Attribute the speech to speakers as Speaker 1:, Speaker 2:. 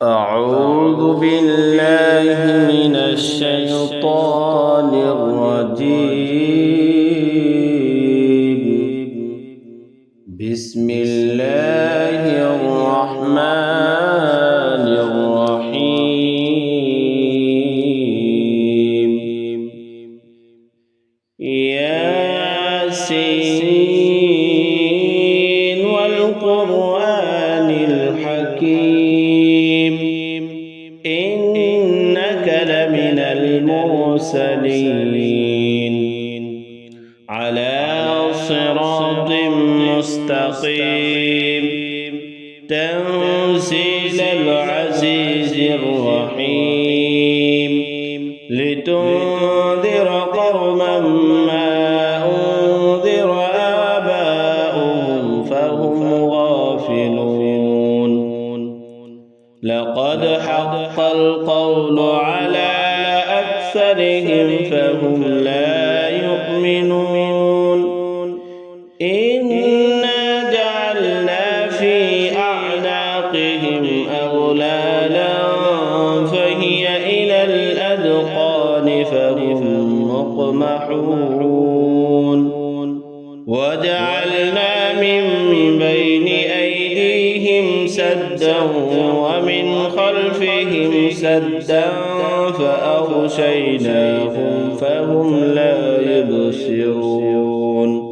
Speaker 1: أعوذ بالله من الشيطان الرجيم. بسم الله الرحمن الرحيم. ياسين والقرآن الحكيم إنك لمن المرسلين على صراط مستقيم تنزيل العزيز الرحيم لتنذر قوما ما أنذر آباؤهم فهم غافلون لقد حق القول على أكثرهم فهم لا يؤمنون إنا جعلنا في أعناقهم أغلالا فهي إلى الأذقان فهم مقمحون وجعلنا من بين أيديهم سدا ومن خلفهم سدا فأغشيناهم فهم لا يبصرون